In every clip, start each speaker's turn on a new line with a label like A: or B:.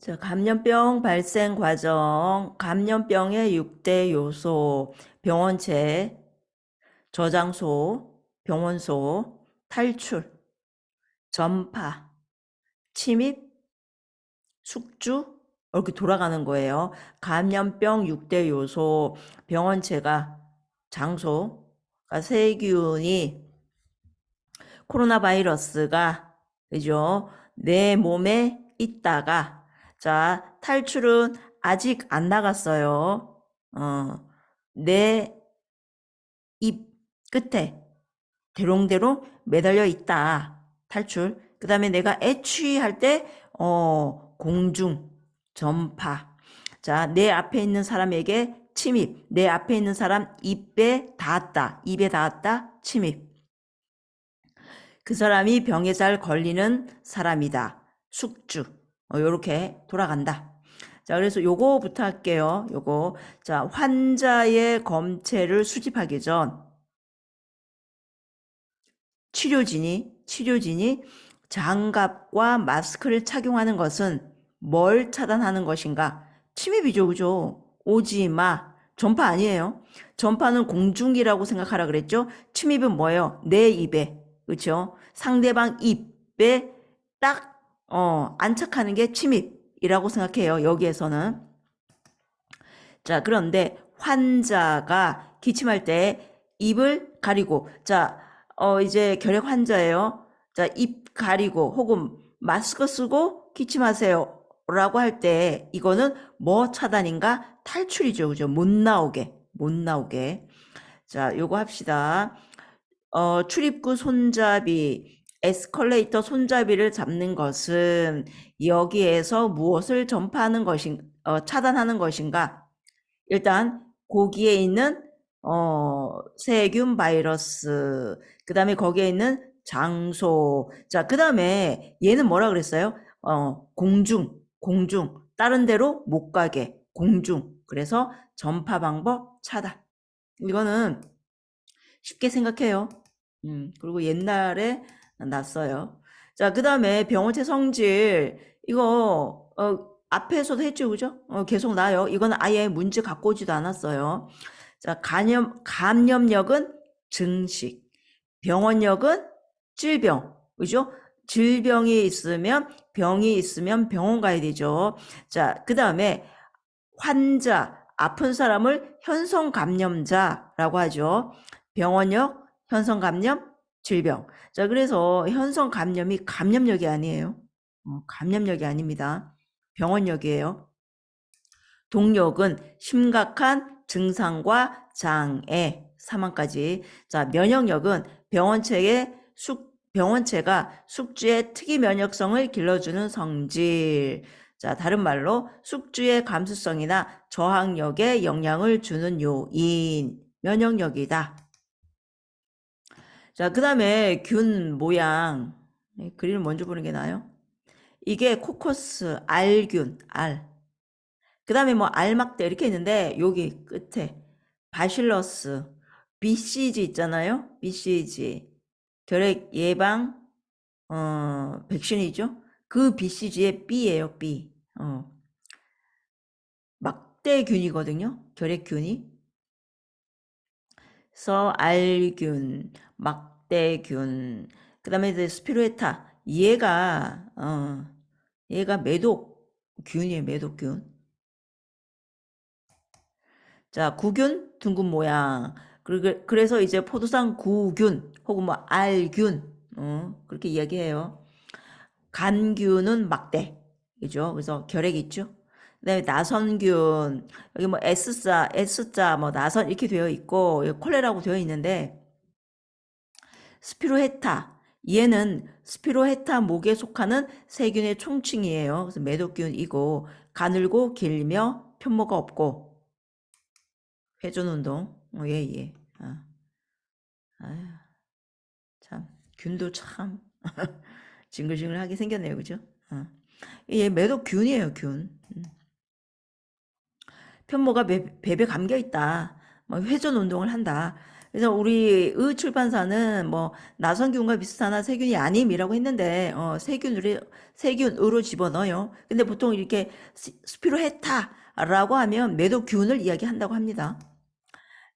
A: 자, 감염병 발생 과정, 감염병의 6대 요소, 병원체, 저장소, 병원소, 탈출, 전파, 침입, 숙주, 이렇게 돌아가는 거예요. 감염병 6대 요소, 병원체가 장소, 그러니까 세균이 코로나 바이러스가 그죠? 내 몸에 있다가 자, 탈출은 아직 안 나갔어요. 내 입 끝에 대롱대롱 매달려 있다. 탈출. 그 다음에 내가 애취할 때 공중, 전파. 자, 내 앞에 있는 사람에게 침입. 내 앞에 있는 사람 입에 닿았다. 입에 닿았다. 침입. 그 사람이 병에 잘 걸리는 사람이다. 숙주. 요렇게 돌아간다. 자, 그래서 요거부터 할게요. 요거. 자, 환자의 검체를 수집하기 전 치료진이 장갑과 마스크를 착용하는 것은 뭘 차단하는 것인가? 침입이죠, 그죠? 오지 마. 전파 아니에요. 전파는 공중이라고 생각하라 그랬죠? 침입은 뭐예요? 내 입에. 그렇죠? 상대방 입에 딱 안착하는 게 침입이라고 생각해요. 여기에서는. 자, 그런데 환자가 기침할 때 입을 가리고 자, 이제 결핵 환자예요. 자, 입 가리고 혹은 마스크 쓰고 기침하세요. 라고 할 때 이거는 뭐 차단인가? 탈출이죠. 그죠? 못 나오게. 자, 요거 합시다. 출입구 손잡이, 에스컬레이터 손잡이를 잡는 것은 여기에서 무엇을 전파하는 차단하는 것인가? 일단 거기에 있는 세균 바이러스, 그 다음에 거기에 있는 장소. 자, 그 다음에 얘는 뭐라 그랬어요? 공중. 다른 데로 못 가게. 공중. 그래서 전파 방법 차단. 이거는 쉽게 생각해요. 그리고 옛날에 났어요. 자, 그 다음에 병원체 성질. 이거, 앞에서도 했죠, 그죠? 계속 나요. 이거는 아예 문제 갖고 오지도 않았어요. 자, 감염력은 증식. 병원력은 질병. 그죠? 질병이 있으면, 병이 있으면 병원 가야 되죠. 자, 그 다음에 환자, 아픈 사람을 현성 감염자라고 하죠. 병원력, 현성 감염, 질병. 자, 그래서 현성 감염이 감염력이 아니에요. 감염력이 아닙니다. 병원력이에요. 동력은 심각한 증상과 장애, 사망까지. 자, 면역력은 병원체가 숙주의 특이 면역성을 길러주는 성질. 자, 다른 말로 숙주의 감수성이나 저항력에 영향을 주는 요인, 면역력이다. 자, 그 다음에 균 모양. 그림을 먼저 보는 게 나아요. 이게 코커스, 알균, 알. 그 다음에 뭐 알막대 이렇게 있는데 여기 끝에 바실러스, BCG 있잖아요. BCG. 결핵 예방 백신이죠. 그 BCG의 B예요. B. 막대균이거든요. 결핵균이. 그래서 알균, 막대균. 그다음에 이제 스피루에타. 얘가 매독균이에요. 매독균. 자, 구균 둥근 모양. 그래서 이제 포도상 구균 혹은 뭐 알균 그렇게 이야기해요. 간균은 막대이죠. 그래서 결핵 있죠. 그다음에 나선균 여기 뭐 S자 뭐 나선 이렇게 되어 있고 콜레라고 되어 있는데 스피로헤타 얘는 스피로헤타 목에 속하는 세균의 총칭이에요. 그래서 매독균이고 가늘고 길며 편모가 없고 회전 운동. 예. 아유, 참 균도 참 징글징글하게 생겼네요, 그죠? 얘 매독균이에요, 균. 편모가 배에 감겨 있다. 뭐 회전 운동을 한다. 그래서 우리 의 출판사는 뭐 나성균과 비슷하나 세균이 아님이라고 했는데 세균으로 집어넣어요. 근데 보통 이렇게 스피로헤타라고 하면 매도균을 이야기한다고 합니다.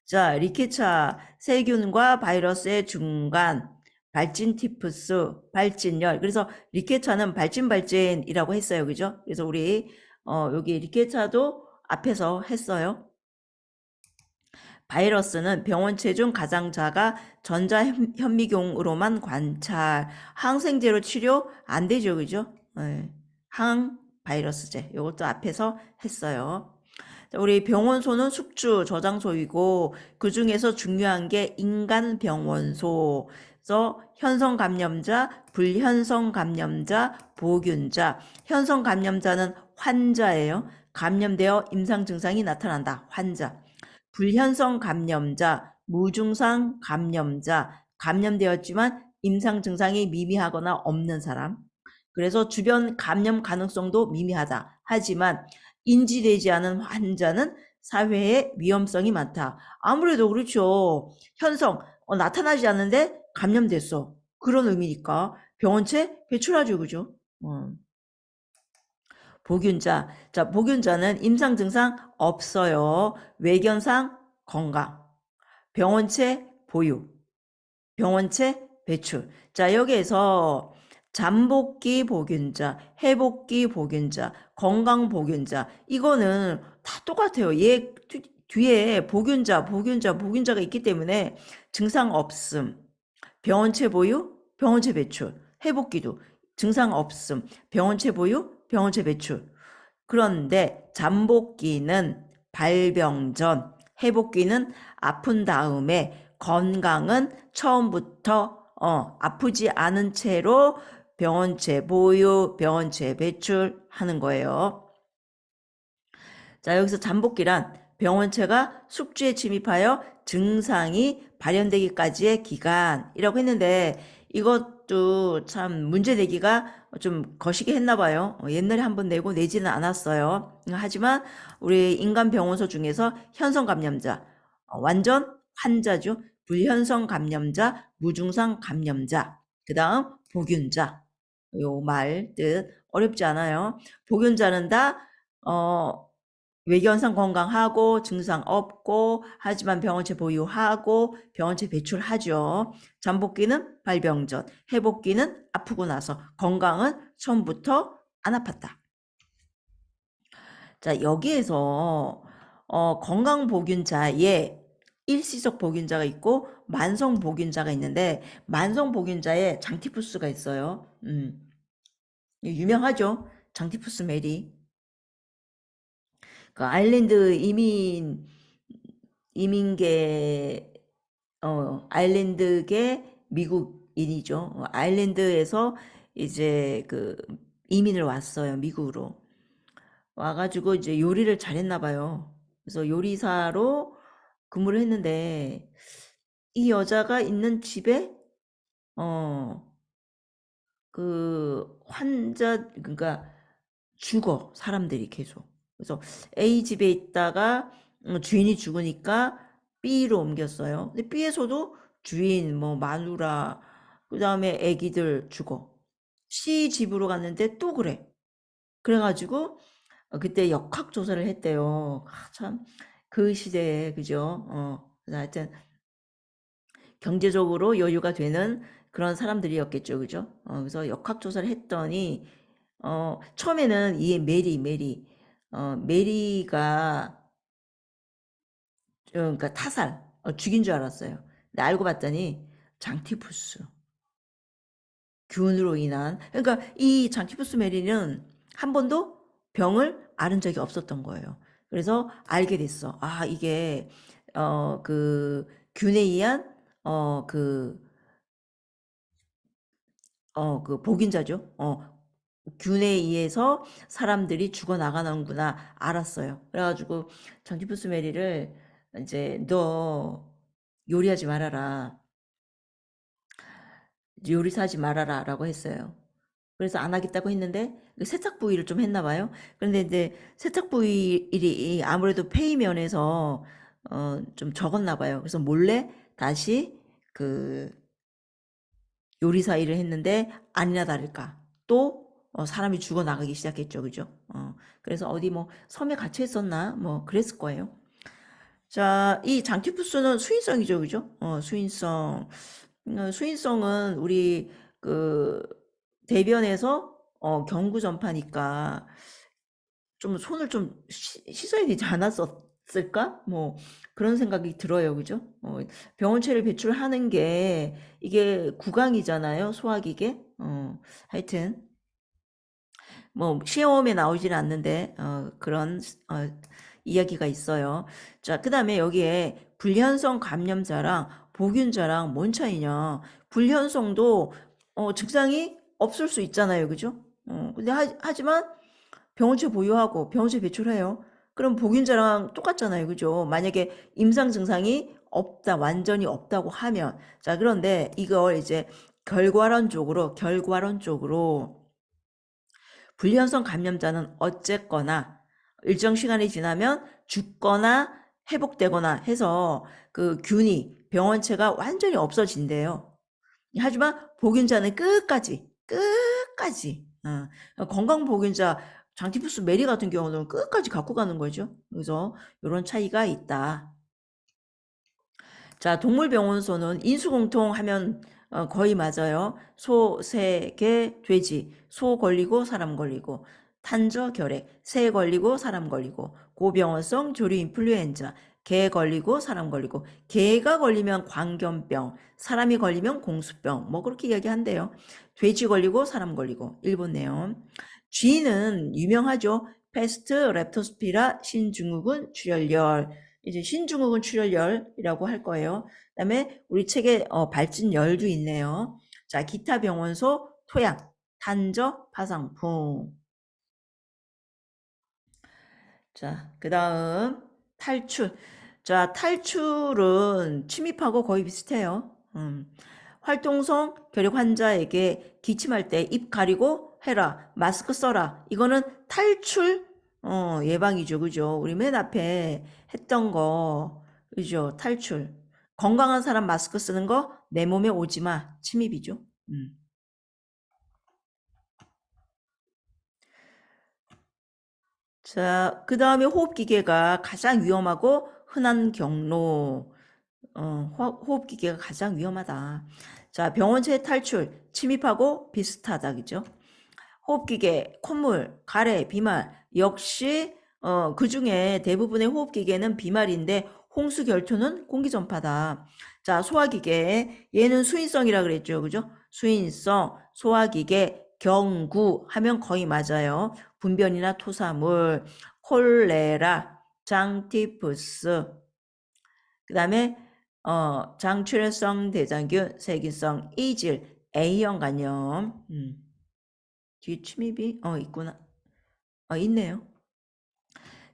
A: 자, 리케차 세균과 바이러스의 중간 발진 티푸스 발진열. 그래서 리케차는 발진이라고 했어요. 그죠? 그래서 우리 여기 리케차도 앞에서 했어요. 바이러스는 병원체 중 가장 작아 전자현미경으로만 관찰. 항생제로 치료 안 되죠. 그죠? 네. 항바이러스제. 이것도 앞에서 했어요. 우리 병원소는 숙주 저장소이고 그 중에서 중요한 게 인간 병원소. 그래서 현성 감염자, 불현성 감염자, 보균자. 현성 감염자는 환자예요. 감염되어 임상 증상이 나타난다. 환자. 불현성 감염자, 무증상 감염자, 감염되었지만 임상 증상이 미미하거나 없는 사람. 그래서 주변 감염 가능성도 미미하다. 하지만 인지되지 않은 환자는 사회에 위험성이 많다. 아무래도 그렇죠. 현성, 나타나지 않는데 감염됐어. 그런 의미니까 병원체 배출하죠. 그죠? 보균자. 자, 보균자는 임상 증상 없어요. 외견상 건강. 병원체 보유. 병원체 배출. 자, 여기에서 잠복기 보균자, 회복기 보균자, 건강 보균자. 이거는 다 똑같아요. 얘 뒤에 보균자가 있기 때문에 증상 없음. 병원체 보유, 병원체 배출. 회복기도 증상 없음. 병원체 보유, 병원체 배출. 그런데 잠복기는 발병 전, 회복기는 아픈 다음에, 건강은 처음부터 아프지 않은 채로 병원체 보유, 병원체 배출하는 거예요. 자, 여기서 잠복기란 병원체가 숙주에 침입하여 증상이 발현되기까지의 기간이라고 했는데 이것도 참 문제 내기가 좀 거시기 했나 봐요. 옛날에 한번 내고 내지는 않았어요. 하지만 우리 인간 병원소 중에서 현성 감염자, 완전 환자죠. 불현성 감염자, 무증상 감염자, 그 다음 보균자. 요 말 뜻 어렵지 않아요. 보균자는 다 외견상 건강하고 증상 없고 하지만 병원체 보유하고 병원체 배출하죠. 잠복기는 발병 전, 회복기는 아프고 나서, 건강은 처음부터 안 아팠다. 자, 여기에서 건강 보균자에 일시적 보균자가 있고 만성 보균자가 있는데 만성 보균자에 장티푸스가 있어요. 유명하죠. 장티푸스 메리. 그 아일랜드 이민계 아일랜드계 미국인이죠. 아일랜드에서 이제 그 이민을 왔어요. 미국으로. 와가지고 이제 요리를 잘했나 봐요. 그래서 요리사로 근무를 했는데 이 여자가 있는 집에 그 환자 그러니까 죽어 사람들이 계속. 그래서 A 집에 있다가 주인이 죽으니까 B로 옮겼어요. 근데 B에서도 주인 뭐 마누라 그다음에 애기들 죽어. C 집으로 갔는데 또 그래. 그래가지고 그때 역학조사를 했대요. 참 그 시대에 그죠? 그래서 하여튼 경제적으로 여유가 되는 그런 사람들이었겠죠, 그죠? 그래서 역학조사를 했더니 처음에는 이 메리가 그러니까 타살, 죽인 줄 알았어요. 근데 알고 봤더니 장티푸스 균으로 인한 그러니까 이 장티푸스 메리는 한 번도 병을 앓은 적이 없었던 거예요. 그래서 알게 됐어. 아, 이게 그 균에 의한 그 그 복인자죠. 균에 의해서 사람들이 죽어나가는구나 알았어요. 그래가지고 장티푸스 메리를 이제 너 요리하지 말아라. 요리사 하지 말아라 라고 했어요. 그래서 안 하겠다고 했는데 세탁 부위를 좀 했나 봐요. 그런데 이제 세탁 부위 일이 아무래도 페이 면에서 좀 적었나 봐요. 그래서 몰래 다시 그 요리사 일을 했는데 아니나 다를까 또 사람이 죽어나가기 시작했죠. 그죠? 그래서 어디 뭐 섬에 갇혀 있었나 뭐 그랬을 거예요. 자, 이 장티푸스는 수인성이죠. 그죠? 수인성. 수인성은 우리 그 대변에서 경구 전파니까 좀 손을 좀 씻어야 되지 않았었을까? 뭐 그런 생각이 들어요. 그죠? 병원체를 배출하는 게 이게 구강이잖아요. 소화기계. 하여튼 뭐 시험에 나오지는 않는데 그런 이야기가 있어요. 자, 그다음에 여기에 불현성 감염자랑 보균자랑 뭔 차이냐? 불현성도 증상이 없을 수 있잖아요. 그죠? 근데 하지만 병원체 보유하고 병원체 배출해요. 그럼 보균자랑 똑같잖아요. 그죠? 만약에 임상 증상이 없다, 완전히 없다고 하면 자, 그런데 이걸 이제 결과론적으로 불연성 감염자는 어쨌거나 일정 시간이 지나면 죽거나 회복되거나 해서 그 균이 병원체가 완전히 없어진대요. 하지만 보균자는 끝까지 건강 보균자 장티푸스 메리 같은 경우는 끝까지 갖고 가는 거죠. 그래서 이런 차이가 있다. 자, 동물병원소는 인수공통하면 거의 맞아요. 소, 새, 개, 돼지. 소 걸리고 사람 걸리고 탄저, 결핵. 새 걸리고 사람 걸리고 고병원성 조류 인플루엔자. 개 걸리고 사람 걸리고 개가 걸리면 광견병, 사람이 걸리면 공수병. 뭐 그렇게 이야기한대요. 돼지 걸리고 사람 걸리고 일본 내용. 쥐는 유명하죠. 패스트, 렙토스피라, 신증후군, 출혈열. 이제 신증후군 출혈열이라고 할 거예요. 그다음에 우리 책에 발진열도 있네요. 자, 기타 병원소, 토양, 탄저, 파상풍. 자, 그다음 탈출. 자, 탈출은 침입하고 거의 비슷해요. 활동성 결핵 환자에게 기침할 때 입 가리고 해라. 마스크 써라. 이거는 탈출 예방이죠. 그죠? 우리 맨 앞에 했던 거. 그죠? 탈출. 건강한 사람 마스크 쓰는 거 내 몸에 오지 마. 침입이죠. 자, 그 다음에 호흡기계가 가장 위험하고 흔한 경로. 호흡기계가 가장 위험하다. 자, 병원체 탈출, 침입하고 비슷하다. 그죠? 호흡기계, 콧물, 가래, 비말. 역시 그 중에 대부분의 호흡기계는 비말인데 홍수결투는 공기전파다. 자, 소화기계. 얘는 수인성이라 그랬죠. 그죠? 수인성, 소화기계, 경구 하면 거의 맞아요. 분변이나 토사물, 콜레라, 장티푸스. 그 다음에 장출혈성 대장균, 세균성 이질, A형 간염. 뒤에 침입이 있구나. 있네요.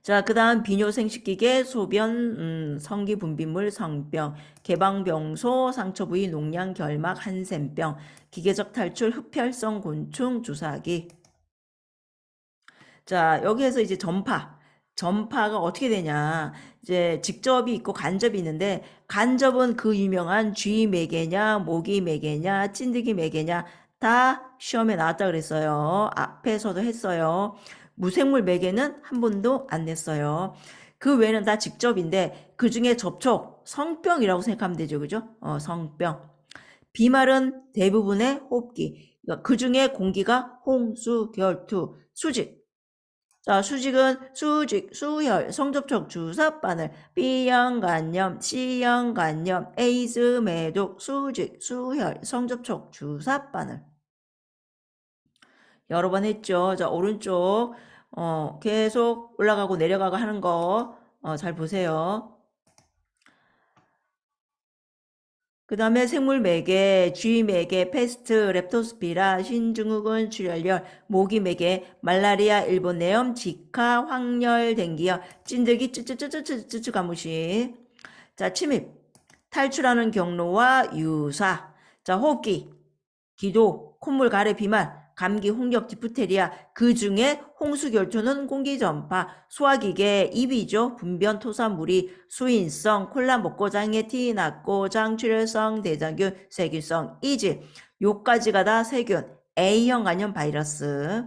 A: 자, 그 다음 비뇨생식기계, 소변, 성기분비물, 성병, 개방병소, 상처 부위, 농양, 결막, 한센병, 기계적 탈출, 흡혈성 곤충, 주사기. 자, 여기에서 이제 전파가 어떻게 되냐. 이제 직접이 있고 간접이 있는데, 간접은 그 유명한 쥐 매개냐, 모기 매개냐, 찐득이 매개냐, 다 시험에 나왔다 그랬어요. 앞에서도 했어요. 무생물 매개는 한 번도 안 냈어요. 그 외에는 다 직접인데, 그 중에 접촉, 성병이라고 생각하면 되죠. 그죠? 성병. 비말은 대부분의 호흡기. 그 중에 공기가 홍수, 결투, 수직. 자, 수직은 수직, 수혈, 성접촉, 주사, 바늘, B형 간염, C형 간염, 에이즈, 매독, 수직, 수혈, 성접촉, 주사, 바늘. 여러 번 했죠. 자, 오른쪽 계속 올라가고 내려가고 하는 거 잘 보세요. 그 다음에 생물매개, 쥐매개, 패스트, 렙토스피라, 신증후군, 출혈열, 모기매개, 말라리아, 일본내염, 지카, 황열, 댕기열, 찐득이, 쯔쯔쯔쯔쯔쯔 가무시. 자, 침입, 탈출하는 경로와 유사. 자, 호흡기, 기도, 콧물, 가래, 비말, 감기, 홍역, 디프테리아, 그 중에 홍수결투는 공기전파, 소화기계, 입이죠. 분변, 토사물이, 수인성, 콜라 먹고 장에 티 났고, 장출혈성, 대장균, 세균성, 이지. 요까지가 다 세균, A형 간염 바이러스.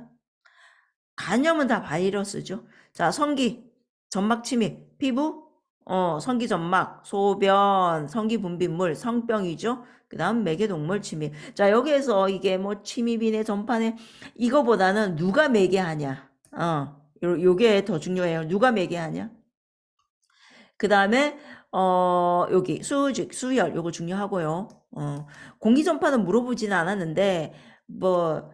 A: 간염은 다 바이러스죠. 자, 성기, 점막 침입, 피부, 성기 점막, 소변, 성기 분비물, 성병이죠. 그 다음 매개동물 침입. 자, 여기에서 이게 뭐 침입이네, 전파네, 이거보다는 누가 매개하냐. 요게 더 중요해요. 누가 매개하냐. 그 다음에, 여기 수직, 수혈, 요거 중요하고요. 공기 전파는 물어보지는 않았는데, 뭐,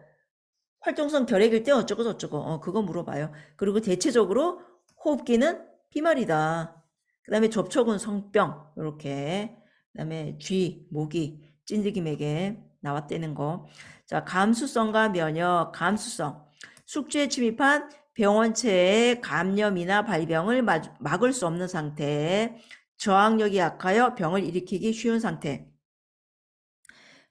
A: 활동성 결핵일 때 어쩌고 저쩌고 그거 물어봐요. 그리고 대체적으로 호흡기는 비말이다. 그 다음에 접촉은 성병 이렇게. 그 다음에 쥐, 모기, 찐득이 매개 나왔다는 거. 자, 감수성과 면역, 감수성. 숙주에 침입한 병원체의 감염이나 발병을 막을 수 없는 상태. 저항력이 약하여 병을 일으키기 쉬운 상태.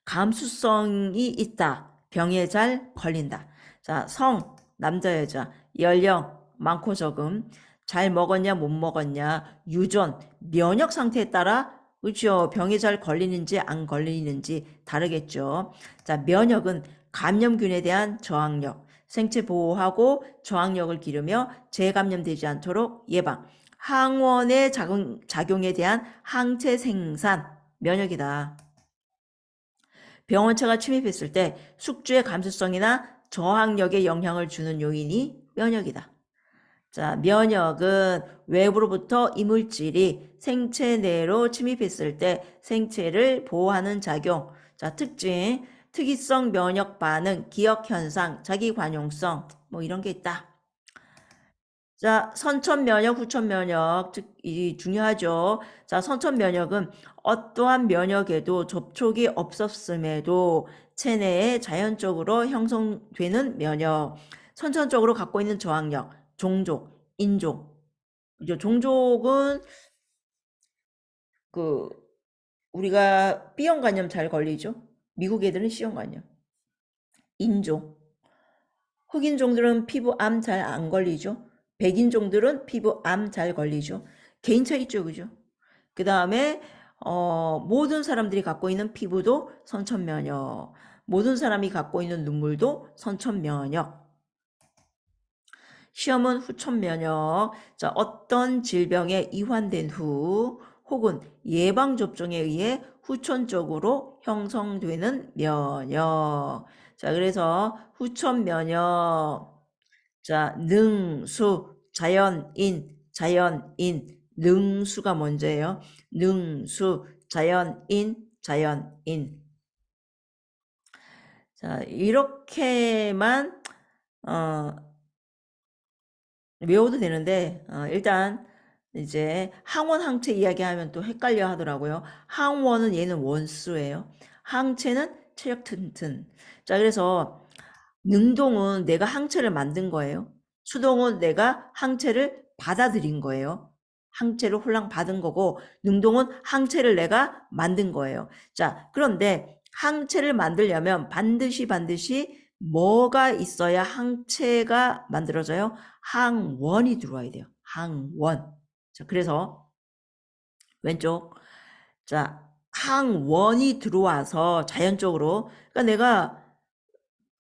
A: 감수성이 있다. 병에 잘 걸린다. 자, 성, 남자, 여자, 연령, 많고 적음, 잘 먹었냐, 못 먹었냐, 유전, 면역 상태에 따라, 그렇죠. 병에 잘 걸리는지 안 걸리는지 다르겠죠. 자, 면역은 감염균에 대한 저항력, 생체 보호하고 저항력을 기르며 재감염되지 않도록 예방, 항원의 작용에 대한 항체 생산, 면역이다. 병원체가 침입했을 때 숙주의 감수성이나 저항력에 영향을 주는 요인이 면역이다. 자, 면역은 외부로부터 이물질이 생체 내로 침입했을 때 생체를 보호하는 작용. 자, 특징, 특이성 면역 반응, 기억 현상, 자기 관용성, 뭐 이런 게 있다. 자, 선천 면역, 후천 면역, 즉, 이 중요하죠. 자, 선천 면역은 어떠한 면역에도 접촉이 없었음에도 체내에 자연적으로 형성되는 면역. 선천적으로 갖고 있는 저항력, 종족, 인종. 종족은 우리가 B형 간염 잘 걸리죠. 미국 애들은 C형 간염. 인종. 흑인종들은 피부암 잘 안 걸리죠. 백인종들은 피부암 잘 걸리죠. 개인 차이 있죠, 그죠? 그 다음에 모든 사람들이 갖고 있는 피부도 선천면역, 모든 사람이 갖고 있는 눈물도 선천면역. 시험은 후천면역. 자, 어떤 질병에 이환된 후 혹은 예방접종에 의해 후천적으로 형성되는 면역. 자, 그래서 후천면역. 자, 능수, 자연인, 능수가 먼저예요. 능수, 자연인. 자, 이렇게만 외워도 되는데 일단 이제 항원, 항체 이야기하면 또 헷갈려 하더라고요. 항원은 얘는 원수예요. 항체는 체력 튼튼. 자, 그래서 능동은 내가 항체를 만든 거예요. 수동은 내가 항체를 받아들인 거예요. 항체를 홀랑 받은 거고, 능동은 항체를 내가 만든 거예요. 자, 그런데 항체를 만들려면 반드시 뭐가 있어야 항체가 만들어져요? 항원이 들어와야 돼요. 항원. 자, 그래서 왼쪽. 자, 항원이 들어와서 자연적으로, 그러니까 내가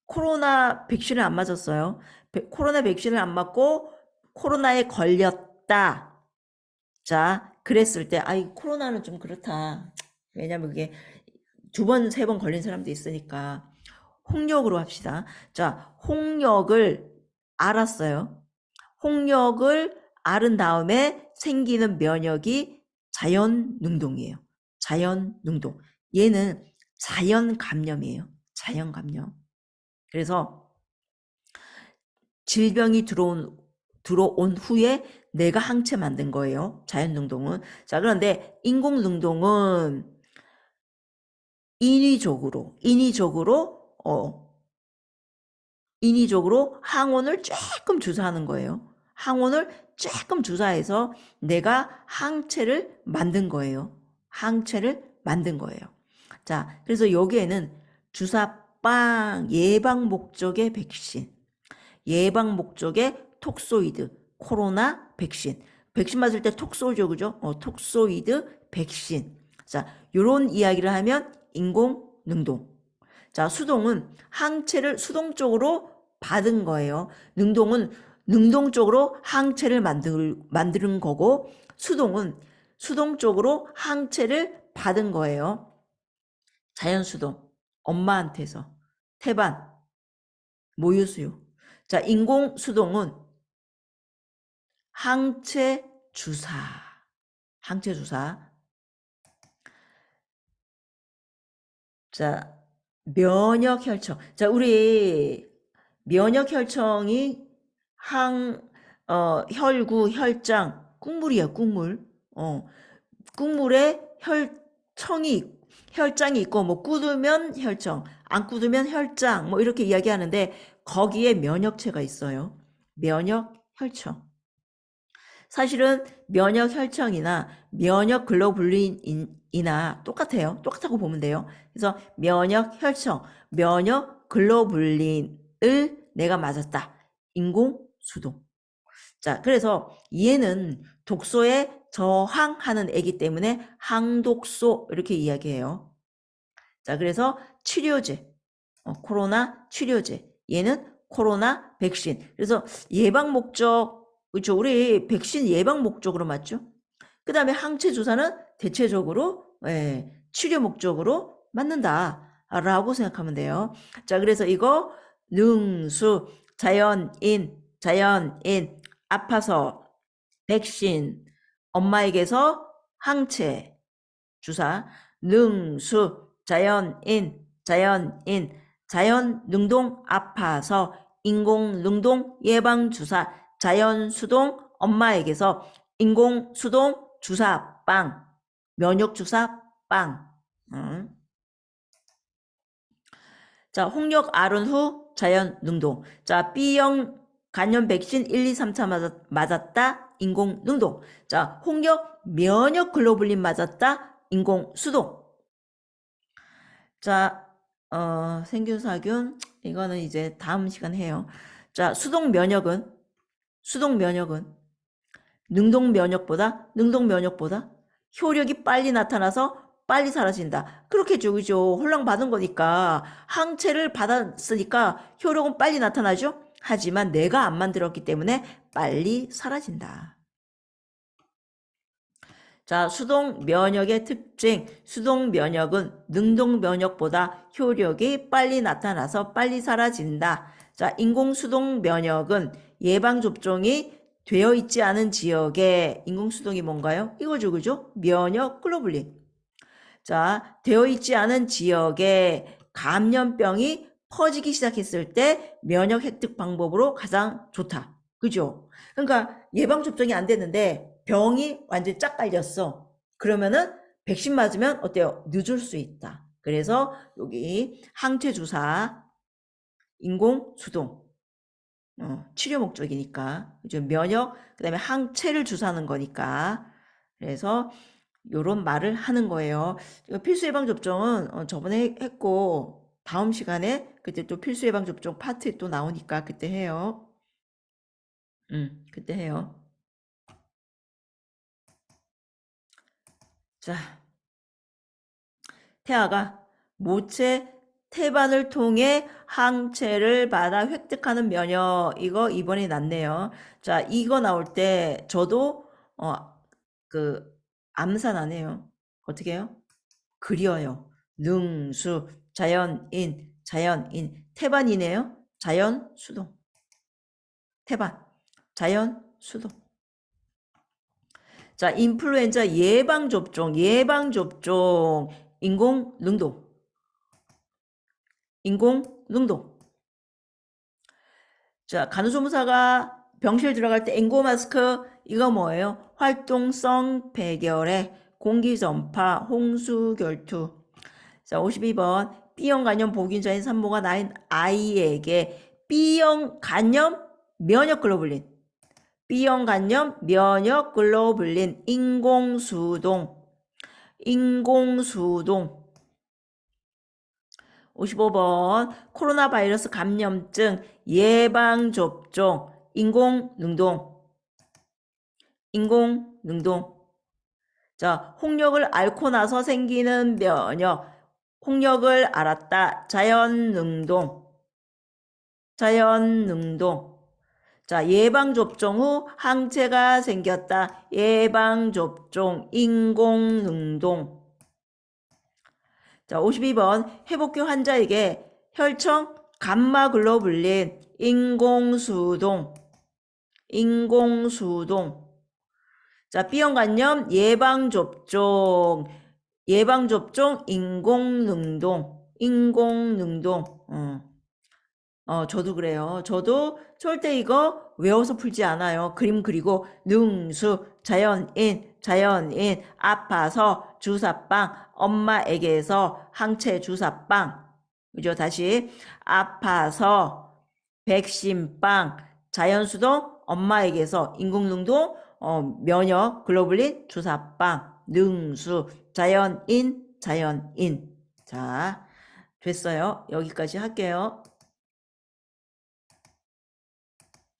A: 코로나 백신을 안 맞았어요. 코로나 백신을 안 맞고 코로나에 걸렸다. 자, 그랬을 때, 아이, 코로나는 좀 그렇다. 왜냐면 그게 2번, 3번 걸린 사람도 있으니까. 홍역으로 합시다. 자, 홍역을 알았어요. 홍역을 앓은 다음에 생기는 면역이 자연능동이에요. 자연능동. 얘는 자연감염이에요. 자연감염. 그래서 질병이 들어온 후에 내가 항체 만든 거예요. 자연능동은. 자, 그런데 인공능동은 인위적으로 항원을 조금 주사하는 거예요. 항원을 조금 주사해서 내가 항체를 만든 거예요. 항체를 만든 거예요. 자, 그래서 여기에는 주사 빵. 예방 목적의 백신. 예방 목적의 톡소이드. 코로나 백신. 백신 맞을 때 톡 쏘죠, 그죠? 톡소이드 백신. 자, 요런 이야기를 하면 인공 능동. 자, 수동은 항체를 수동적으로 받은 거예요. 능동은 능동적으로 항체를 만드는 거고, 수동은 수동적으로 항체를 받은 거예요. 자연수동, 엄마한테서. 태반, 모유수유. 자, 인공수동은 항체 주사. 항체 주사. 자, 면역 혈청. 자, 우리 면역 혈청이 혈구, 혈장, 국물이야, 국물. 국물에 혈장이 있고, 뭐, 굳으면 혈청, 안 굳으면 혈장, 뭐, 이렇게 이야기하는데, 거기에 면역체가 있어요. 면역 혈청. 사실은 면역 혈청이나 면역 글로불린이나 똑같아요. 똑같다고 보면 돼요. 그래서 면역 혈청, 면역 글로불린을 내가 맞았다. 인공수동. 자, 그래서 얘는 독소에 저항하는 애기 때문에 항독소 이렇게 이야기해요. 자, 그래서 치료제, 코로나 치료제. 얘는 코로나 백신. 그래서 예방 목적, 그렇죠. 우리 백신 예방 목적으로 맞죠? 그 다음에 항체 주사는 대체적으로 치료 목적으로 맞는다라고 생각하면 돼요. 자, 그래서 이거 능수, 자연인, 아파서 백신, 엄마에게서 항체 주사, 능수, 자연인, 자연 능동 아파서 인공 능동 예방 주사, 자연 수동 엄마에게서 인공 수동 주사 빵, 면역 주사 빵. 자, 홍역 알은 후 자연 능동. 자, B형 간염 백신 1, 2, 3차 맞았다. 인공 능동. 자, 홍역 면역 글로불린 맞았다. 인공 수동. 자, 생균사균 이거는 이제 다음 시간 해요. 자, 수동 면역은 능동 면역보다 효력이 빨리 나타나서 빨리 사라진다. 그렇게 그죠? 홀랑 받은 거니까 항체를 받았으니까 효력은 빨리 나타나죠. 하지만 내가 안 만들었기 때문에 빨리 사라진다. 자, 수동 면역의 특징. 수동 면역은 능동 면역보다 효력이 빨리 나타나서 빨리 사라진다. 자, 인공 수동 면역은 예방 접종이 되어 있지 않은 지역에 인공 수동이 뭔가요? 이거죠, 그죠? 면역 글로불린. 자, 되어 있지 않은 지역에 감염병이 퍼지기 시작했을 때 면역 획득 방법으로 가장 좋다. 그죠? 그러니까 예방 접종이 안 됐는데 병이 완전히 쫙 깔렸어. 그러면은 백신 맞으면 어때요? 늦을 수 있다. 그래서 여기 항체 주사, 인공 수동, 치료 목적이니까 그죠? 면역, 그다음에 항체를 주사하는 거니까. 그래서 요런 말을 하는 거예요. 필수 예방 접종은 저번에 했고 다음 시간에 그때 또 필수 예방 접종 파트 또 나오니까 그때 해요. 그때 해요. 자, 태아가 모체 태반을 통해 항체를 받아 획득하는 면역. 이거 이번에 났네요. 자, 이거 나올 때 저도 암산 안 해요. 어떻게 해요? 그려요. 능수, 자연인, 태반이네요. 자연, 수동. 태반, 자연, 수동. 자, 인플루엔자 예방접종, 인공 능동. 자, 간호조무사가 병실 들어갈 때 엔고 마스크, 이거 뭐예요? 활동성 배결의 공기전파, 홍수결투. 자, 52번. B형 간염 보균자인 산모가 낳은 아이에게 B형 간염 면역 글로불린. B형 간염 면역 글로불린 인공수동. 55번 코로나 바이러스 감염증 예방접종 인공능동. 자, 홍역을 앓고 나서 생기는 면역. 홍역을 앓았다. 자연능동. 자, 예방접종 후 항체가 생겼다. 예방접종 인공능동. 자, 52번 회복기 환자에게 혈청 감마글로불린 인공수동. 자, B형간염 예방접종 인공능동. 저도 그래요. 저도 절대 이거 외워서 풀지 않아요. 그림 그리고 능수, 자연인, 아파서 주사빵, 엄마에게서 항체 주사빵. 그죠? 다시 아파서 백신빵, 자연수동, 엄마에게서 인공능동, 면역, 글로불린 주사빵, 능수, 자연인. 자, 됐어요. 여기까지 할게요.